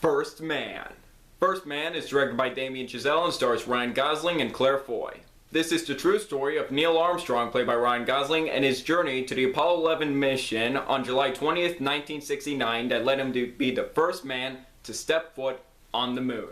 First Man. First Man is directed by Damien Chazelle and stars Ryan Gosling and Claire Foy. This is the true story of Neil Armstrong, played by Ryan Gosling, and his journey to the Apollo 11 mission on July 20th, 1969 that led him to be the first man to step foot on the moon.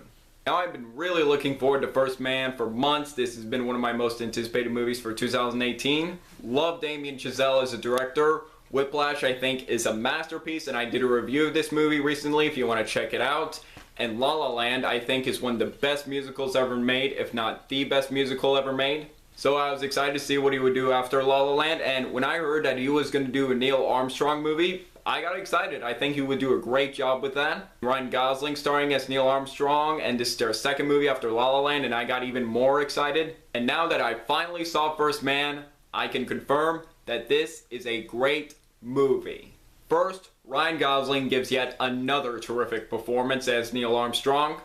Now, I've been really looking forward to First Man for months. This has been one of my most anticipated movies for 2018. Love Damien Chazelle as a director. Whiplash, I think, is a masterpiece, and I did a review of this movie recently if you want to check it out. And La La Land, I think, is one of the best musicals ever made, if not the best musical ever made. So I was excited to see what he would do after La La Land, and when I heard that he was going to do a Neil Armstrong movie, I got excited. I think he would do a great job with that. Ryan Gosling starring as Neil Armstrong, and this is their second movie after La La Land, and I got even more excited. And now that I finally saw First Man, I can confirm that this is a great movie. First, Ryan Gosling gives yet another terrific performance as Neil Armstrong.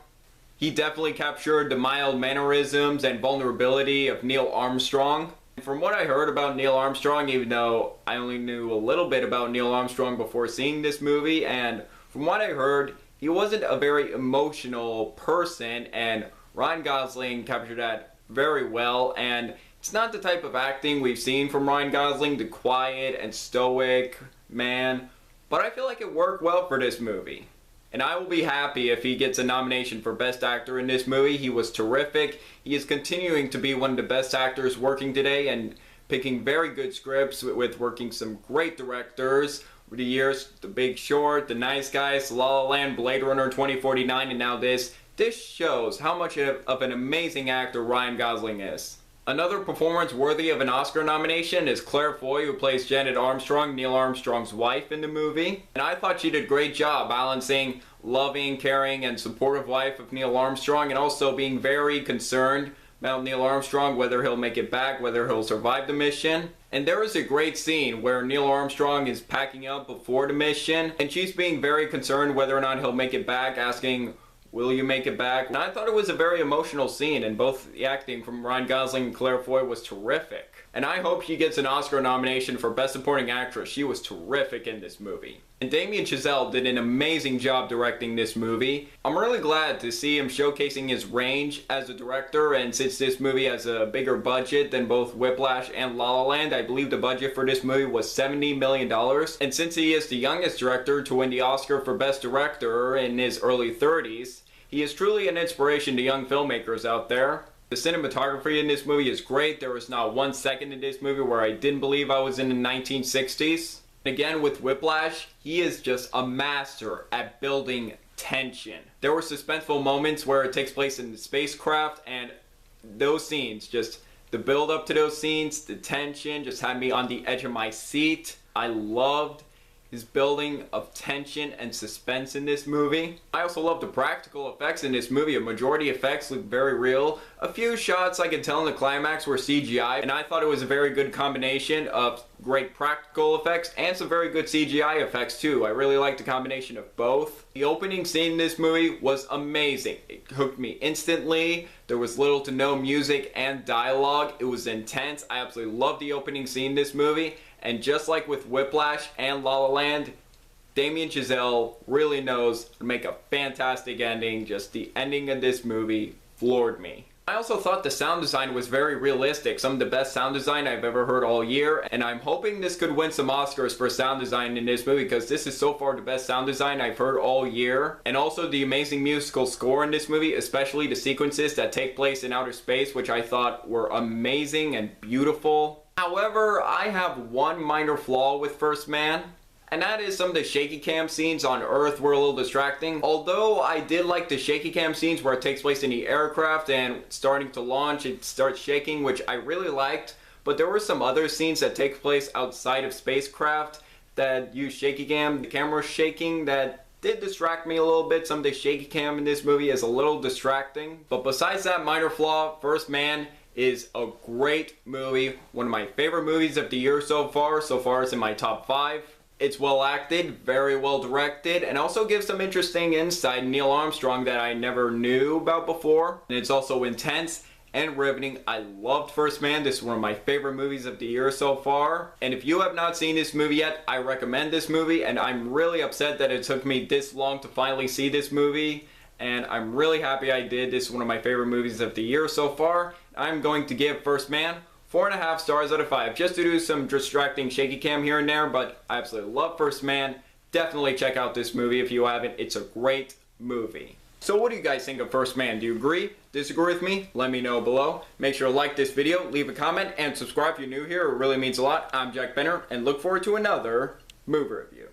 He definitely captured the mild mannerisms and vulnerability of Neil Armstrong. From what I heard about Neil Armstrong, even though I only knew a little bit about Neil Armstrong before seeing this movie, and from what I heard, he wasn't a very emotional person, and Ryan Gosling captured that very well. And it's not the type of acting we've seen from Ryan Gosling, the quiet and stoic man, but I feel like it worked well for this movie. And I will be happy if he gets a nomination for Best Actor in this movie. He was terrific. He is continuing to be one of the best actors working today and picking very good scripts with working some great directors over the years. The Big Short, The Nice Guys, La La Land, Blade Runner 2049, and now this. This shows how much of an amazing actor Ryan Gosling is. Another performance worthy of an Oscar nomination is Claire Foy, who plays Janet Armstrong, Neil Armstrong's wife in the movie. And I thought she did a great job balancing loving, caring, and supportive wife of Neil Armstrong, and also being very concerned about Neil Armstrong, whether he'll make it back, whether he'll survive the mission. And there is a great scene where Neil Armstrong is packing up before the mission, and she's being very concerned whether or not he'll make it back, asking, "Will you make it back?" And I thought it was a very emotional scene, and both the acting from Ryan Gosling and Claire Foy was terrific. And I hope she gets an Oscar nomination for Best Supporting Actress. She was terrific in this movie. And Damien Chazelle did an amazing job directing this movie. I'm really glad to see him showcasing his range as a director, and since this movie has a bigger budget than both Whiplash and La La Land, I believe the budget for this movie was $70 million. And since he is the youngest director to win the Oscar for Best Director in his early 30s, he is truly an inspiration to young filmmakers out there. The cinematography in this movie is great. There was not 1 second in this movie where I didn't believe I was in the 1960s. Again, with Whiplash, he is just a master at building tension. There were suspenseful moments where it takes place in the spacecraft, and those scenes, just the build up to those scenes, the tension just had me on the edge of my seat. I loved his building of tension and suspense in this movie. I also love the practical effects in this movie. A majority of effects look very real. A few shots I could tell in the climax were CGI, and I thought it was a very good combination of great practical effects and some very good CGI effects too. I really liked the combination of both. The opening scene in this movie was amazing. It hooked me instantly. There was little to no music and dialogue. It was intense. I absolutely loved the opening scene in this movie. And just like with Whiplash and La La Land, Damien Chazelle really knows to make a fantastic ending. Just the ending of this movie floored me. I also thought the sound design was very realistic. Some of the best sound design I've ever heard all year. And I'm hoping this could win some Oscars for sound design in this movie, because this is so far the best sound design I've heard all year. And also the amazing musical score in this movie, especially the sequences that take place in outer space, which I thought were amazing and beautiful. However, I have one minor flaw with First Man, and that is some of the shaky cam scenes on Earth were a little distracting. Although I did like the shaky cam scenes where it takes place in the aircraft and starting to launch, it starts shaking, which I really liked. But there were some other scenes that take place outside of spacecraft that use shaky cam. The camera shaking that did distract me a little bit. Some of the shaky cam in this movie is a little distracting. But besides that minor flaw, First Man is a great movie. One of my favorite movies of the year so far. So far it's in my top 5. It's well acted, very well directed, and also gives some interesting insight in Neil Armstrong that I never knew about before. And it's also intense and riveting. I loved First Man. This is one of my favorite movies of the year so far. And if you have not seen this movie yet, I recommend this movie, and I'm really upset that it took me this long to finally see this movie. And I'm really happy I did. This is one of my favorite movies of the year so far. I'm going to give First Man 4.5 stars out of 5, just to do some distracting shaky cam here and there, but I absolutely love First Man. Definitely check out this movie if you haven't. It's a great movie. So what do you guys think of First Man? Do you agree? Disagree with me? Let me know below. Make sure to like this video, leave a comment, and subscribe if you're new here. It really means a lot. I'm Jack Benner, and look forward to another movie review.